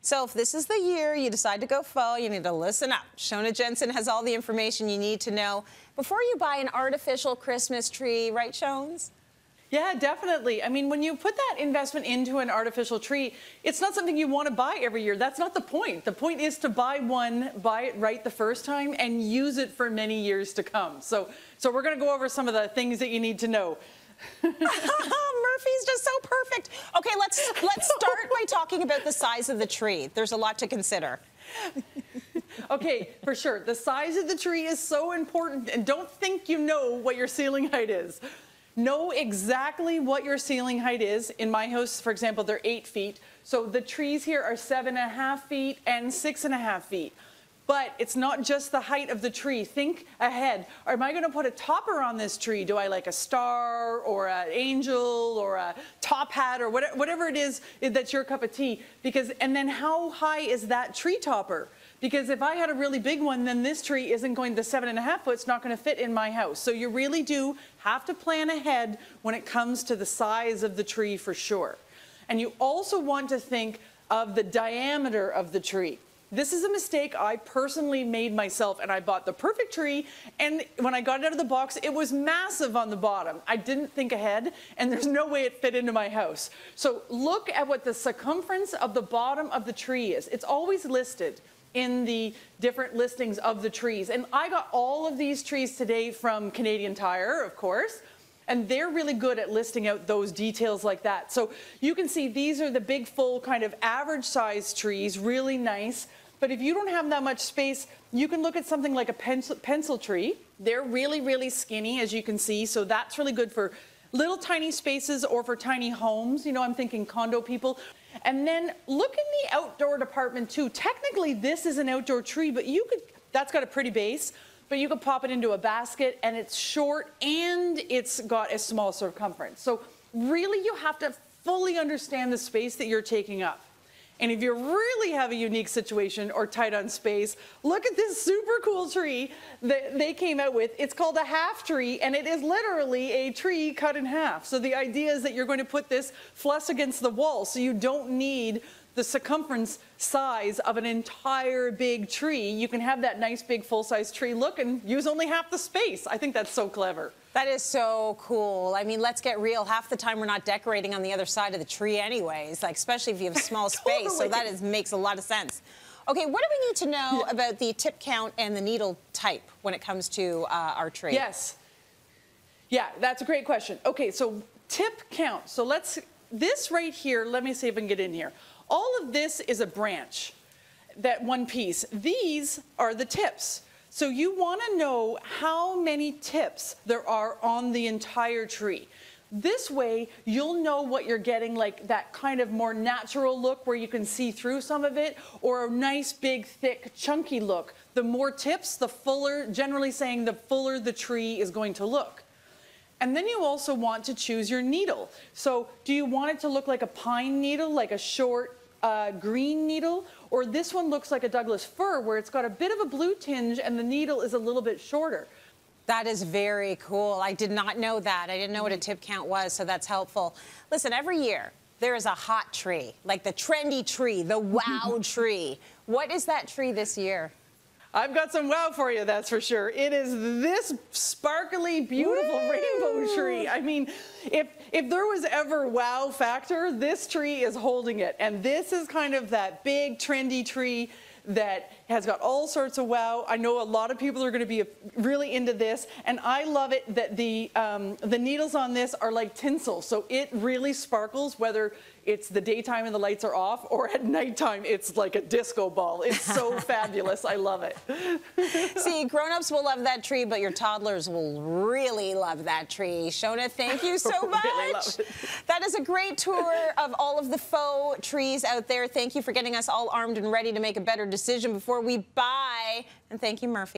So if this is the year you decide to go faux, you need to listen up. Shona Jensen has all the information you need to know before you buy an artificial Christmas tree, right, Shones? Yeah, definitely. I mean, when you put that investment into an artificial tree, it's not something you want to buy every year. That's not the point. The point is to buy it right the first time and use it for many years to come. So we're going to go over some of the things that you need to know. Murphy's just so perfect. Okay, let's start by talking about the size of the tree. There's a lot to consider. Okay, for sure. The size of the tree is so important, and don't think you know what your ceiling height is. Know exactly what your ceiling height is. In my house, for example, they're 8 feet. So the trees here are 7.5 feet and 6.5 feet. But it's not just the height of the tree. Think ahead. Am I going to put a topper on this tree? Do I like a star or an angel or a top hat or whatever it is that's your cup of tea? And then how high is that tree topper? Because if I had a really big one, then this tree isn't going, the 7.5 foot, it's not going to fit in my house. So you really do have to plan ahead when it comes to the size of the tree for sure. And you also want to think of the diameter of the tree. This is a mistake I personally made myself, and I bought the perfect tree, and when I got it out of the box, it was massive on the bottom. I didn't think ahead, and there's no way it fit into my house. So look at what the circumference of the bottom of the tree is. It's always listed in the different listings of the trees. And I got all of these trees today from Canadian Tire, of course, and they're really good at listing out those details like that. So you can see these are the big, full, kind of average size trees, really nice. But if you don't have that much space, you can look at something like a pencil tree. They're really, really skinny, as you can see, so that's really good for little tiny spaces or for tiny homes. You know, I'm thinking condo people. And then look in the outdoor department too. Technically, this is an outdoor tree, but that's got a pretty base, but you could pop it into a basket, and it's short and it's got a small circumference. So really, you have to fully understand the space that you're taking up. And if you really have a unique situation or tight on space, look at this super cool tree that they came out with. It's called a half tree, and it is literally a tree cut in half. So the idea is that you're going to put this flush against the wall, so you don't need the circumference size of an entire big tree. You can have that nice big full-size tree look and use only half the space. I think that's so clever. That is so cool. I mean, let's get real. Half the time we're not decorating on the other side of the tree anyways, like especially if you have a small space. Totally. So that makes a lot of sense. Okay, what do we need to know about the tip count and the needle type when it comes to our tree? Yes. Yeah, that's a great question. Okay, so tip count. So this right here, let me see if I can get in here. All of this is a branch, that one piece. These are the tips. So you want to know how many tips there are on the entire tree. This way, you'll know what you're getting, like that kind of more natural look where you can see through some of it, or a nice, big, thick, chunky look. The more tips, the fuller, generally saying the fuller the tree is going to look. And then you also want to choose your needle. So do you want it to look like a pine needle, like a short green needle? Or this one looks like a Douglas fir, where it's got a bit of a blue tinge and the needle is a little bit shorter. That is very cool. I did not know that. I didn't know what a tip count was, so that's helpful. Listen, every year there is a hot tree, like the trendy tree, the wow tree. What is that tree this year? I've got some wow for you, that's for sure. It is this sparkly, beautiful rainbow tree. I mean, if there was ever wow factor, this tree is holding it. And this is kind of that big, trendy tree that has got all sorts of wow. I know a lot of people are going to be really into this, and I love it that the needles on this are like tinsel, so it really sparkles whether it's the daytime and the lights are off, or at nighttime it's like a disco ball. It's so fabulous. I love it. See, grown-ups will love that tree, but your toddlers will really love that tree. Shona, thank you so much. Really love it. That is a great tour of all of the faux trees out there. Thank you for getting us all armed and ready to make a better decision before we buy. And thank you, Murphy.